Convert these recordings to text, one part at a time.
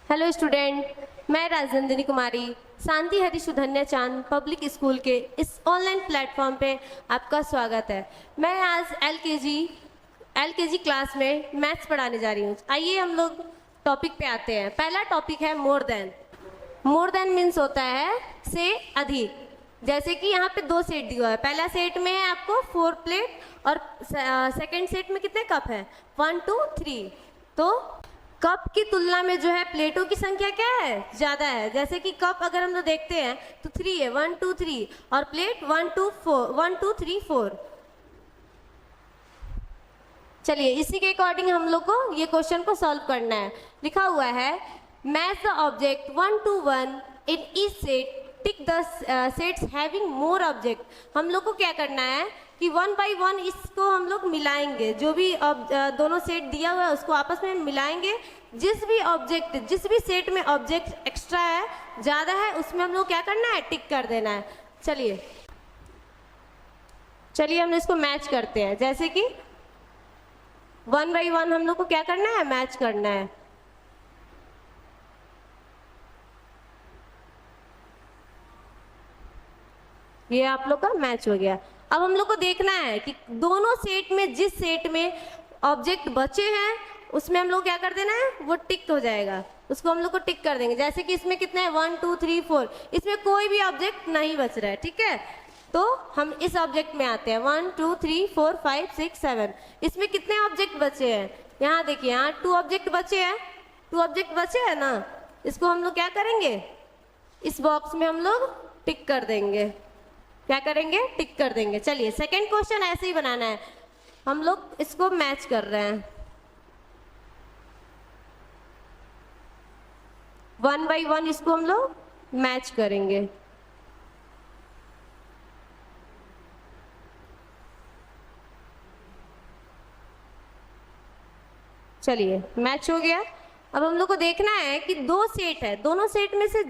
Hello student, मैं राजनंदिनी कुमारी शांति हरि सुधन्या चांद public school के इस ऑनलाइन प्लेटफॉर्म पे आपका स्वागत है। मैं आज एलकेजी क्लास में मैथ्स पढ़ाने जा रही हूँ। आइए हम लोग टॉपिक पे आते हैं। पहला टॉपिक है more than. More than means होता है से अधिक। जैसे कि यहाँ पे दो सेट दिया है। पहला सेट में है आपको 4 प्लेट और सेकंड सेट में कितने कप है 1 2 3। तो कप की तुलना में जो है प्लेटों की संख्या क्या है, ज्यादा है। जैसे कि कप अगर हम लोग देखते हैं तो 3 है, 1 2 3 और प्लेट 1 2 3 4। चलिए इसी के अकॉर्डिंग हम लोग को ये क्वेश्चन को सॉल्व करना है। लिखा हुआ है match the object 1 to 1 in each set, tick the sets having more object. हम लोग को क्या करना है कि 1 by 1 इसको हम लोग मिलाएंगे। जो भी दोनों सेट दिया हुआ है उसको आपस में मिलाएंगे। जिस भी सेट में ऑब्जेक्ट एक्स्ट्रा है, ज़्यादा है, उसमें हम लोग क्या करना है, टिक कर देना है। चलिए हम इसको मैच करते हैं। जैसे कि 1 by 1 हम लोग को क्या करना है, मैच करना है। ये आप लोग का मैच हो गया। अब हम लोग को देखना है कि दोनों सेट में जिस सेट में ऑब्जेक्ट बचे हैं उसमें हम लोग क्या कर देना है, वो टिक हो जाएगा। उसको हम लोग को टिक कर देंगे। जैसे कि इसमें कितने हैं 1 2 3 4, इसमें कोई भी ऑब्जेक्ट नहीं बच रहा है, ठीक है। तो हम इस ऑब्जेक्ट में आते हैं 1 2 3 4 5 6 7। इसमें कितने ऑब्जेक्ट बचे हैं, यहाँ देखिए, यहाँ 2 ऑब्जेक्ट बचे हैं। 2 ऑब्जेक्ट बचे हैं ना, इसको हम लोग क्या करेंगे, इस बॉक्स में हम लोग टिक कर देंगे। क्या करेंगे, टिक कर देंगे। चलिए सेकंड क्वेश्चन ऐसे ही बनाना है। हम लोग इसको मैच कर रहे हैं। 1 by 1 इसको हम लोग मैच करेंगे। चलिए मैच हो गया। अब हम लोग को देखना है कि 2 सेट है, दोनों सेट में से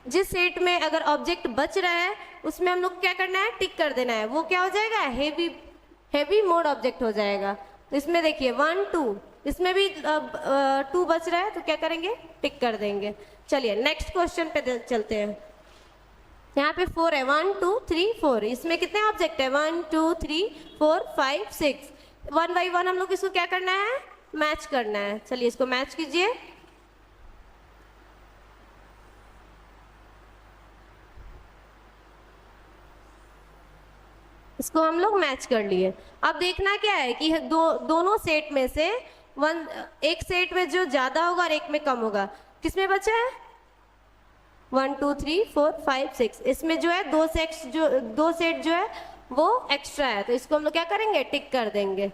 जिस सेट में अगर ऑब्जेक्ट बच रहा है उसमें हम लोग क्या करना है, टिक कर देना है। वो क्या हो जाएगा, हेवी मोड ऑब्जेक्ट हो जाएगा। तो इसमें देखिए 1 2, इसमें भी 2 बच रहा है, तो क्या करेंगे, टिक कर देंगे। चलिए नेक्स्ट क्वेश्चन पे चलते हैं। यहाँ पे 4 है, 1 2 3 4। इसमें कितने ऑब्जेक्ट है 1 2 3 4 5 6। 1 by 1 हम लोग इसको क्या करना है, मैच करना है। चलिए इसको मैच कीजिए। इसको हम लोग मैच कर लिए। अब देखना क्या है कि दोनों सेट में से एक सेट में जो ज्यादा होगा और एक में कम होगा। किसमें बचा है 1 2 3 4 5 6। इसमें जो है दो सेट जो है वो एक्स्ट्रा है, तो इसको हम लोग क्या करेंगे, टिक कर देंगे।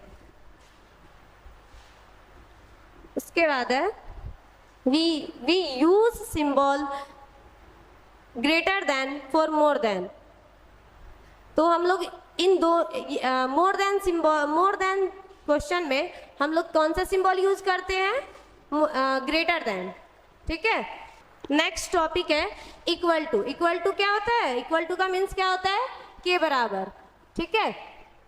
उसके बाद है we use symbol greater than for more than. तो हम लोग इन दो मोर देन क्वेश्चन में हम लोग कौन सा सिंबल यूज करते हैं, ग्रेटर देन, ठीक है। नेक्स्ट टॉपिक है इक्वल टू। इक्वल टू क्या होता है, इक्वल टू का मीन्स क्या होता है, के बराबर, ठीक है।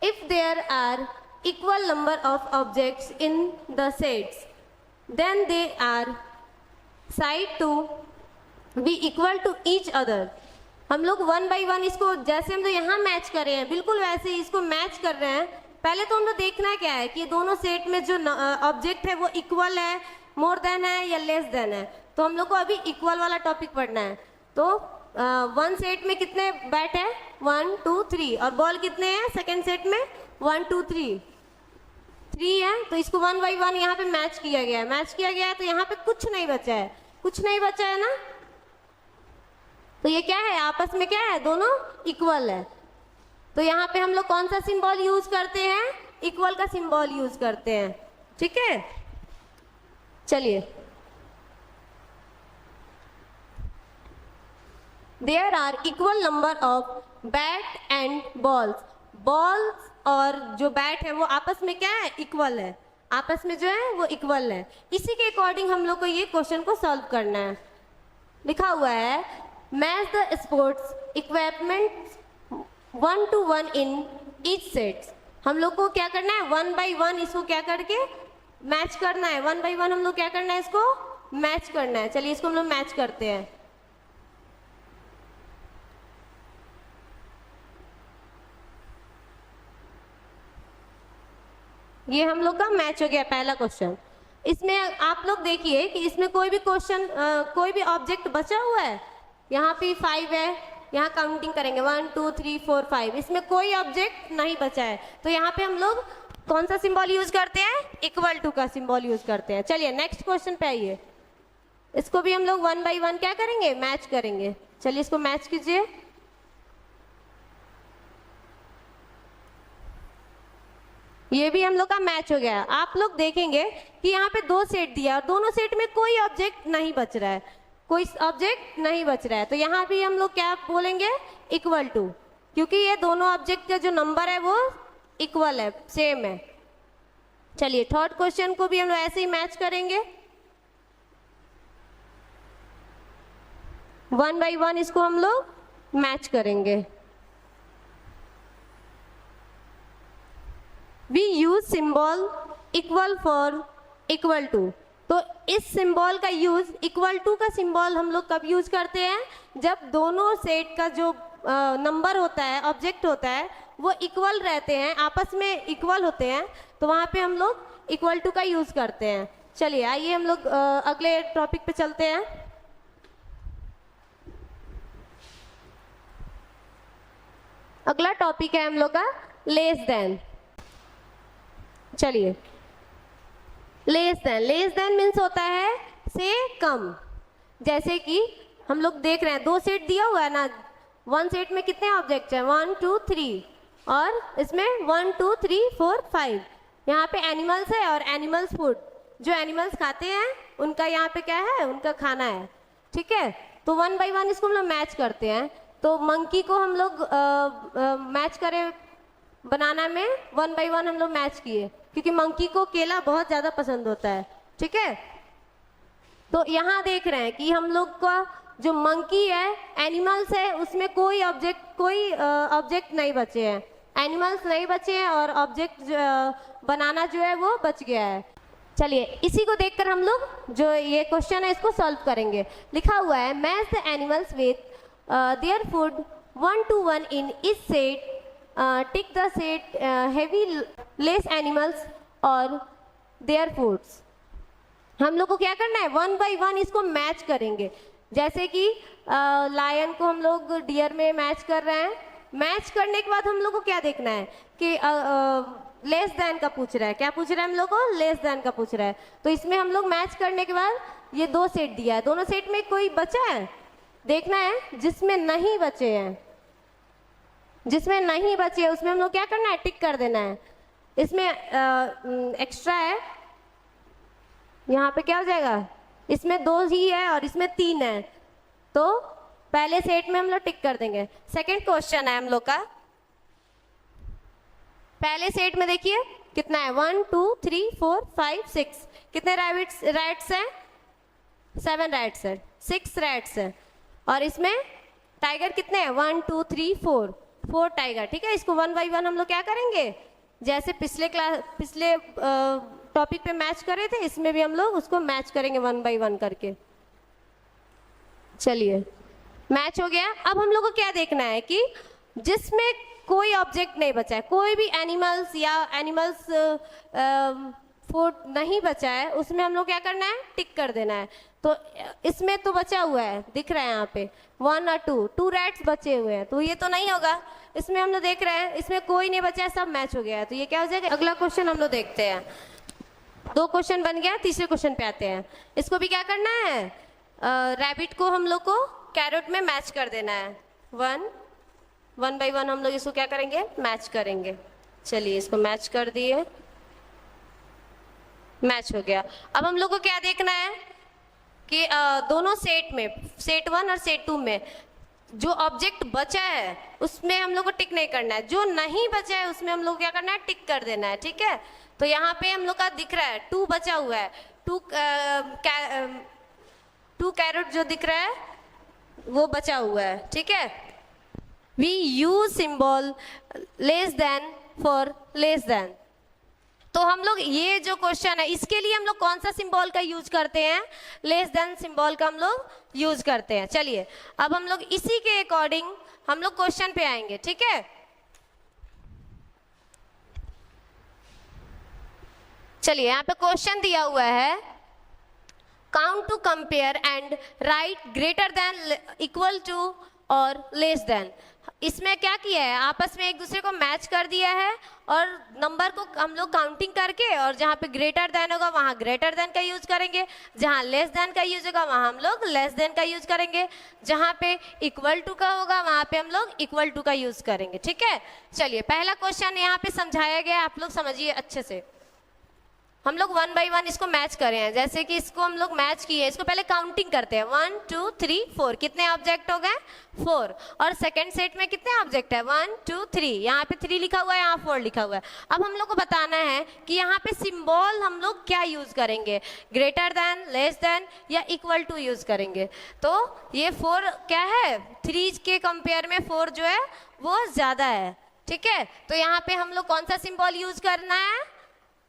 If there are equal number of objects in the sets then they are side to be equal to each other. हम लोग 1 by 1 इसको जैसे हम लोग यहाँ मैच कर रहे हैं, बिल्कुल वैसे ही इसको मैच कर रहे हैं। पहले तो हम लोग देखना क्या है कि दोनों सेट में जो ऑब्जेक्ट है वो इक्वल है, मोर देन है या लेस देन है। तो हम लोग को अभी इक्वल वाला टॉपिक पढ़ना है। तो 1 सेट में कितने बैट है 1 2 3 और बॉल कितने हैं सेकेंड सेट में 1 2 3 है। तो इसको 1 by 1 यहाँ पे मैच किया गया है। तो यहाँ पे कुछ नहीं बचा है ना। तो ये क्या है, आपस में क्या है, दोनों इक्वल है। तो यहाँ पे हम लोग कौन सा सिंबल यूज करते हैं, इक्वल का सिंबल यूज करते हैं, ठीक है। चलिए there are equal number of bat and balls और जो बैट है वो आपस में क्या है, इक्वल है। आपस में जो है वो इक्वल है। इसी के अकॉर्डिंग हम लोग को ये क्वेश्चन को सॉल्व करना है। लिखा हुआ है match the sports equipment 1 to 1 in each sets. हम लोग को क्या करना है 1 by 1 इसको क्या करके मैच करना है, 1 by 1 हम लोग क्या करना है, इसको मैच करना है। चलिए इसको हम लोग मैच करते हैं। ये हम लोग का मैच हो गया पहला क्वेश्चन। इसमें आप लोग देखिए कि इसमें कोई भी क्वेश्चन कोई भी ऑब्जेक्ट बचा हुआ है। यहाँ पे 5 है, यहाँ काउंटिंग करेंगे 1 2 3 4 5, इसमें कोई ऑब्जेक्ट नहीं बचा है। तो यहाँ पे हम लोग कौन सा सिंबल यूज करते हैं, इक्वल टू का सिंबल यूज करते हैं। चलिए नेक्स्ट क्वेश्चन पे आइए। इसको भी हम लोग 1 by 1 क्या करेंगे, मैच करेंगे। चलिए इसको मैच कीजिए। ये भी हम लोग का मैच हो गया। आप लोग देखेंगे कि यहाँ पे 2 सेट दिया और दोनों सेट में कोई ऑब्जेक्ट नहीं बच रहा है, कोई ऑब्जेक्ट नहीं बच रहा है। तो यहाँ भी हम लोग क्या बोलेंगे, इक्वल टू, क्योंकि ये दोनों ऑब्जेक्ट का जो नंबर है वो इक्वल है, सेम है। चलिए थर्ड क्वेश्चन को भी हम लोग ऐसे ही मैच करेंगे। 1 by 1 इसको हम लोग मैच करेंगे। We use symbol equal for equal to। तो इस सिंबल का यूज, इक्वल टू का सिंबल हम लोग कब यूज करते हैं, जब दोनों सेट का जो नंबर होता है, ऑब्जेक्ट होता है, वो इक्वल रहते हैं, आपस में इक्वल होते हैं, तो वहाँ पे हम लोग इक्वल टू का यूज करते हैं। चलिए आइए हम लोग अगले टॉपिक पे चलते हैं। अगला टॉपिक है हम लोग का लेस देन। चलिए लेस देन मीन्स होता है से कम। जैसे कि हम लोग देख रहे हैं 2 सेट दिया हुआ है ना, 1 सेट में कितने ऑब्जेक्ट हैं, 1 2 3, और इसमें 1 2 3 4 5। यहाँ पे एनिमल्स है और एनिमल्स फूड, जो एनिमल्स खाते हैं उनका यहाँ पे क्या है, उनका खाना है, ठीक है। तो 1 by 1 इसको हम लोग मैच करते हैं। तो मंकी को हम लोग मैच करें बनाना में, 1 by 1 हम लोग मैच किए, क्योंकि मंकी को केला बहुत ज़्यादा पसंद होता है, ठीक है। तो यहाँ देख रहे हैं कि हम लोग का जो मंकी है, एनिमल्स है, उसमें कोई ऑब्जेक्ट नहीं बचे हैं, एनिमल्स नहीं बचे हैं, और ऑब्जेक्ट बनाना जो है वो बच गया है। चलिए इसी को देखकर हम लोग जो ये क्वेश्चन है इसको सॉल्व करेंगे। लिखा हुआ है match the animals with their food 1 to 1 इन इस set, tick the set heavy less animals और देयर फूड्स। हम लोग को क्या करना है, 1 by 1 इसको मैच करेंगे। जैसे कि लायन को हम लोग डियर में मैच कर रहे हैं। मैच करने के बाद हम लोग को क्या देखना है कि लेस देन का पूछ रहा है, क्या पूछ रहा है हम लोग को, लेस देन का पूछ रहा है। तो इसमें हम लोग मैच करने के बाद ये 2 सेट दिया है, दोनों सेट में कोई बचा है, देखना है। जिसमें नहीं बचे हैं, जिसमें नहीं बचे उसमें हम लोग क्या करना है, टिक कर देना है। इसमें एक्स्ट्रा है, यहाँ पे क्या हो जाएगा, इसमें 2 ही है और इसमें 3 है, तो पहले सेट में हम लोग टिक कर देंगे। सेकंड क्वेश्चन है हम लोग का, पहले सेट में देखिए कितना है, 1 2 3 4 5 6, कितने रैट्स हैं, 7 रैट्स है, 6 रैट्स है, और इसमें टाइगर कितने हैं, 1 2 3 4 टाइगर, ठीक है। इसको 1 by 1 हम लोग क्या करेंगे, जैसे पिछले टॉपिक पे मैच करे थे, इसमें भी हम लोग उसको मैच करेंगे 1 by 1 करके। चलिए मैच हो गया। अब हम लोग को क्या देखना है कि जिसमें कोई ऑब्जेक्ट नहीं बचा है, कोई भी एनिमल्स या एनिमल्स फूड नहीं बचा है, उसमें हम लोग क्या करना है, टिक कर देना है। तो इसमें तो बचा हुआ है, दिख रहा है यहाँ पे 1 और 2 रैट्स बचे हुए हैं, तो ये तो नहीं होगा। इसमें हम लोग देख रहे हैं इसमें कोई नहीं बचा है, सब मैच हो गया है, तो ये क्या हो जाएगा। अगला क्वेश्चन हम लोग देखते हैं। 2 क्वेश्चन बन गया, तीसरे क्वेश्चन पे आते हैं। इसको भी क्या करना है, रैबिट को हम लोग को कैरेट में मैच कर देना है। 1 by 1 हम लोग इसको क्या करेंगे, मैच करेंगे। चलिए इसको मैच कर दिए, मैच हो गया। अब हम लोग को क्या देखना है कि दोनों सेट में, सेट 1 और सेट 2 में जो ऑब्जेक्ट बचा है उसमें हम लोग को टिक नहीं करना है, जो नहीं बचा है उसमें हम लोग क्या करना है, टिक कर देना है, ठीक है। तो यहाँ पे हम लोग का दिख रहा है 2 बचा हुआ है, 2 कैरेट जो दिख रहा है वो बचा हुआ है, ठीक है। We use symbol less than for less than. तो हम लोग ये जो क्वेश्चन है इसके लिए हम लोग कौन सा सिंबल का यूज करते हैं, लेस देन सिंबल का हम लोग यूज करते हैं। चलिए अब हम लोग इसी के अकॉर्डिंग हम लोग क्वेश्चन पे आएंगे, ठीक है। चलिए यहाँ पे क्वेश्चन दिया हुआ है, count to compare and write greater than, equal to और लेस देन। इसमें क्या किया है, आपस में एक दूसरे को मैच कर दिया है और नंबर को हम लोग काउंटिंग करके, और जहाँ पे ग्रेटर देन होगा वहाँ ग्रेटर देन का यूज करेंगे, जहाँ लेस देन का यूज होगा वहाँ हम लोग लेस देन का यूज करेंगे, जहाँ पे इक्वल टू का होगा वहाँ पे हम लोग इक्वल टू का यूज करेंगे, ठीक है। चलिए पहला क्वेश्चन यहाँ पे समझाया गया, आप लोग समझिए अच्छे से। हम लोग 1 बाई 1 इसको मैच कर रहे हैं, जैसे कि इसको हम लोग मैच किए, इसको पहले काउंटिंग करते हैं 1 2 3 4, कितने ऑब्जेक्ट हो गए 4, और सेकंड सेट में कितने ऑब्जेक्ट है 1 2 3, यहाँ पे 3 लिखा हुआ है, यहाँ 4 लिखा हुआ है। अब हम लोग को बताना है कि यहाँ पे सिंबल हम लोग क्या यूज करेंगे, ग्रेटर देन, लेस देन या इक्वल टू यूज करेंगे। तो ये 4 क्या है, 3 के कंपेयर में 4 जो है वो ज्यादा है, ठीक है। तो यहाँ पे हम लोग कौन सा सिंबल यूज करना है,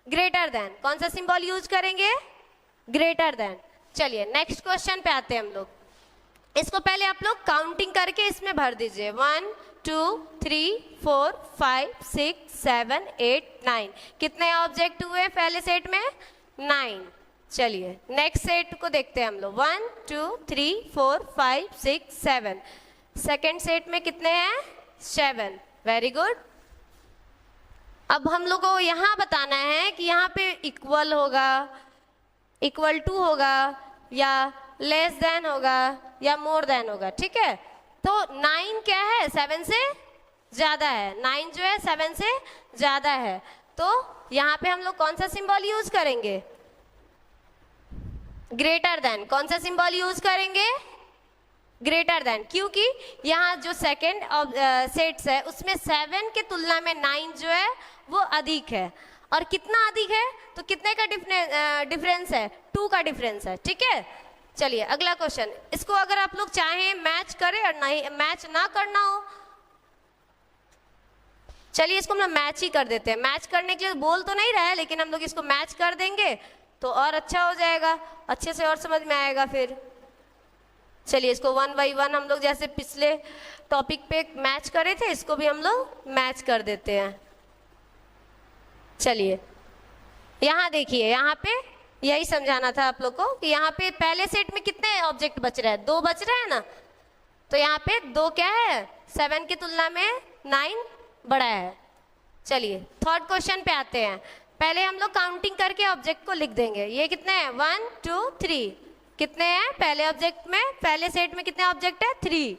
ग्रेटर देन। कौन सा सिंबल यूज करेंगे, ग्रेटर देन। चलिए नेक्स्ट क्वेश्चन पे आते हैं हम लोग, इसको पहले आप लोग काउंटिंग करके इसमें भर दीजिए 1 2 3 4 5 6 7 8 9, कितने ऑब्जेक्ट हुए पहले सेट में 9। चलिए नेक्स्ट सेट को देखते हैं हम लोग 1 2 3 4 5 6 7, सेकेंड सेट में कितने हैं 7, वेरी गुड। अब हम लोग को यहाँ बताना है कि यहाँ पे इक्वल होगा, इक्वल टू होगा, या लेस देन होगा, या मोर देन होगा, ठीक है। तो 9 क्या है 7 से ज्यादा है, 9 जो है 7 से ज्यादा है, तो यहाँ पे हम लोग कौन सा सिंबल यूज करेंगे, ग्रेटर देन। कौन सा सिंबल यूज करेंगे, ग्रेटर देन, क्योंकि यहाँ जो सेकेंड सेट्स है उसमें 7 के तुलना में 9 जो है वो अधिक है, और कितना अधिक है, तो कितने का डिफरेंस है 2 का डिफरेंस है, ठीक है। चलिए अगला क्वेश्चन, इसको अगर आप लोग चाहें मैच करें और नहीं मैच ना करना हो, चलिए इसको हम लोग मैच ही कर देते हैं। मैच करने के लिए बोल तो नहीं रहा है, लेकिन हम लोग इसको मैच कर देंगे तो और अच्छा हो जाएगा, अच्छे से और समझ में आएगा फिर। चलिए इसको 1 बाई 1 हम लोग जैसे पिछले टॉपिक पे मैच करे थे, इसको भी हम लोग मैच कर देते हैं। चलिए यहाँ देखिए, यहाँ पे यही समझाना था आप लोग को कि यहाँ पे पहले सेट में कितने ऑब्जेक्ट बच रहे हैं, 2 बच रहे हैं ना, तो यहाँ पे 2 क्या है 7 की तुलना में 9 बड़ा है। चलिए थर्ड क्वेश्चन पे आते हैं, पहले हम लोग काउंटिंग करके ऑब्जेक्ट को लिख देंगे। ये कितने हैं 1 2 3, कितने हैं पहले ऑब्जेक्ट में, पहले सेट में कितने ऑब्जेक्ट है 3।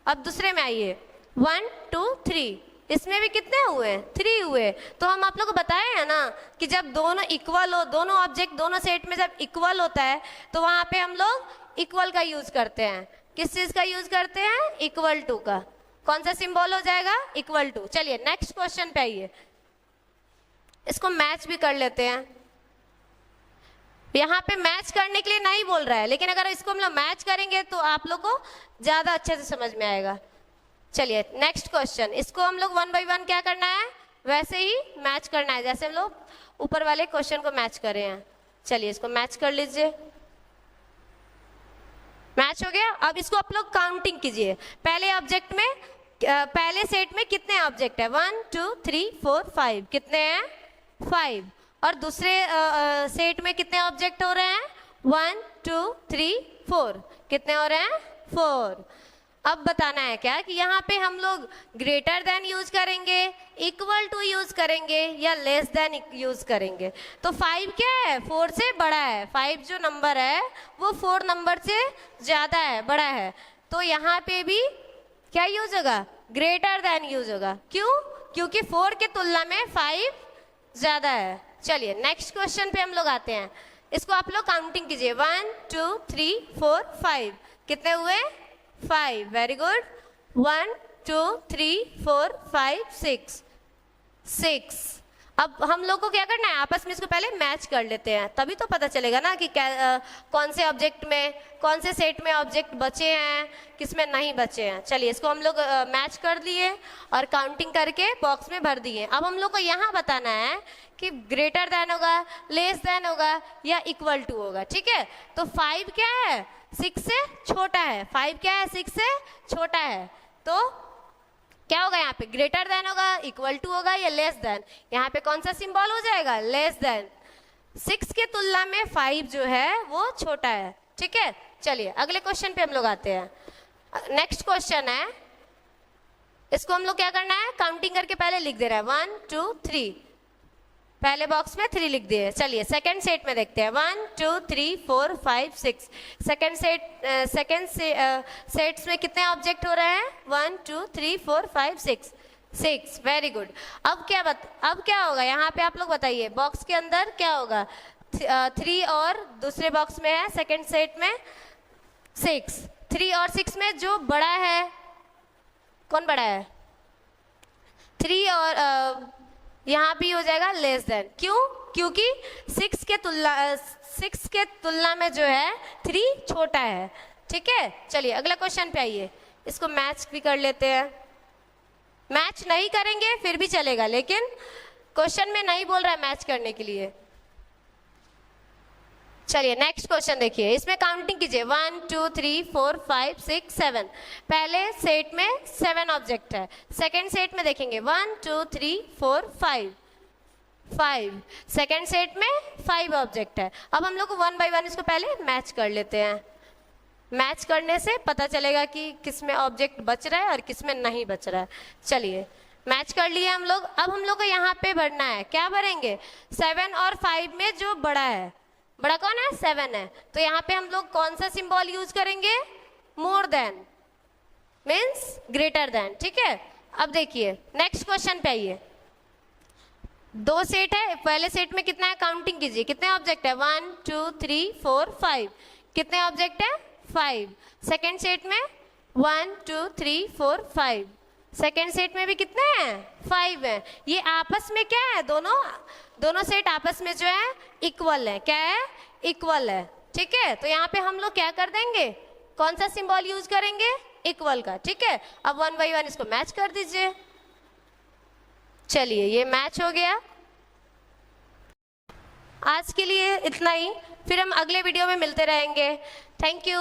अब दूसरे में आइए 1 2 3, इसमें भी कितने हुए 3 हुए। तो हम आप लोग को बताए हैं ना कि जब दोनों इक्वल हो, दोनों ऑब्जेक्ट दोनों सेट में जब इक्वल होता है तो वहां पे हम लोग इक्वल का यूज करते हैं। किस चीज का यूज करते हैं, इक्वल टू का। कौन सा सिंबल हो जाएगा, इक्वल टू। चलिए नेक्स्ट क्वेश्चन पे आइए, इसको मैच भी कर लेते हैं। यहाँ पे मैच करने के लिए नहीं बोल रहा है, लेकिन अगर इसको हम लोग मैच करेंगे तो आप लोग को ज्यादा अच्छे से समझ में आएगा। चलिए नेक्स्ट क्वेश्चन, इसको हम लोग 1 बाई 1 क्या करना है, वैसे ही मैच करना है जैसे हम लोग ऊपर वाले क्वेश्चन को मैच कर रहे हैं। चलिए इसको मैच कर लीजिए, मैच हो गया। अब इसको आप लोग काउंटिंग कीजिए, पहले ऑब्जेक्ट में पहले सेट में कितने ऑब्जेक्ट है 1 2 3 4 5, कितने हैं 5, और दूसरे सेट में कितने ऑब्जेक्ट हो रहे हैं 1 2 3 4, कितने हो रहे हैं 4। अब बताना है क्या कि यहाँ पे हम लोग ग्रेटर देन यूज करेंगे, इक्वल टू यूज करेंगे, या लेस देन यूज करेंगे। तो 5 क्या है 4 से बड़ा है, 5 जो नंबर है वो 4 नंबर से ज्यादा है, बड़ा है। तो यहाँ पे भी क्या यूज होगा, ग्रेटर देन यूज होगा। क्यों, क्योंकि 4 के तुलना में 5 ज्यादा है। चलिए नेक्स्ट क्वेश्चन पे हम लोग आते हैं, इसको आप लोग काउंटिंग कीजिए 1 2 3 4 5, कितने हुए 5, वेरी गुड। 1 2 3 4 5 6, 6। अब हम लोग को क्या करना है, आपस में इसको पहले मैच कर लेते हैं, तभी तो पता चलेगा ना कि कौन से ऑब्जेक्ट में, कौन से सेट में ऑब्जेक्ट बचे हैं, किसमें नहीं बचे हैं। चलिए इसको हम लोग मैच कर दिए और काउंटिंग करके बॉक्स में भर दिए। अब हम लोग को यहाँ बताना है कि ग्रेटर देन होगा, लेस देन होगा या इक्वल टू होगा। ठीक है, तो 5 क्या है, 6 से छोटा है। 5 क्या है, 6 से छोटा है, तो क्या होगा यहाँ पे, ग्रेटर देन होगा, इक्वल टू होगा या लेस देन। यहाँ पे कौन सा सिंबल हो जाएगा, लेस देन। 6 के तुलना में 5 जो है वो छोटा है। ठीक है, चलिए अगले क्वेश्चन पे हम लोग आते हैं। नेक्स्ट क्वेश्चन है, इसको हम लोग क्या करना है, काउंटिंग करके पहले लिख दे रहा है 1 2 3, पहले बॉक्स में 3 लिख दिए। चलिए सेकंड सेट में देखते हैं 1 2 3 4 5 6। सेकंड सेट्स में कितने ऑब्जेक्ट हो रहे हैं, 1 2 3 4 5 6। Very good. अब क्या होगा यहाँ पे, आप लोग बताइए, बॉक्स के अंदर क्या होगा, 3 और दूसरे बॉक्स में है सेकंड सेट में 6। 3 और 6 में जो बड़ा है, कौन बड़ा है, 3, और यहाँ भी हो जाएगा लेस देन। क्यों, क्योंकि 6 के तुलना में जो है 3 छोटा है। ठीक है, चलिए अगला क्वेश्चन पे आइए, इसको मैच भी कर लेते हैं। मैच नहीं करेंगे फिर भी चलेगा, लेकिन क्वेश्चन में नहीं बोल रहा है मैच करने के लिए। चलिए नेक्स्ट क्वेश्चन देखिए, इसमें काउंटिंग कीजिए 1 2 3 4 5 6 7। पहले सेट में 7 ऑब्जेक्ट है, सेकंड सेट में देखेंगे 1 2 3 4 5। सेकंड सेट में 5 ऑब्जेक्ट है। अब हम लोग को 1 बाय 1 इसको पहले मैच कर लेते हैं। मैच करने से पता चलेगा कि किस में ऑब्जेक्ट बच रहा है और किस में नहीं बच रहा है। चलिए मैच कर लिए हम लोग। अब हम लोग को यहाँ पे भरना है, क्या भरेंगे, 7 और 5 में जो बड़ा है, बड़ा कौन है, 7 है, तो यहाँ पे हम लोग कौन सा सिंबल यूज करेंगे, more than, means greater than. ठीक है, अब देखिए नेक्स्ट क्वेश्चन पे आइए। 2 सेट है, पहले सेट में कितना है, काउंटिंग कीजिए, कितने ऑब्जेक्ट है, 1 2 3 4 5। कितने ऑब्जेक्ट है, 5। सेकेंड सेट में 1 2 3 4 5। सेकेंड सेट में भी कितने हैं, 5 है। ये आपस में क्या है, दोनों सेट आपस में जो है इक्वल है। क्या है, इक्वल है। ठीक है, तो यहाँ पे हम लोग क्या कर देंगे, कौन सा सिंबल यूज करेंगे, इक्वल का। ठीक है, अब 1 बाय 1 इसको मैच कर दीजिए। चलिए ये मैच हो गया। आज के लिए इतना ही, फिर हम अगले वीडियो में मिलते रहेंगे। Thank you.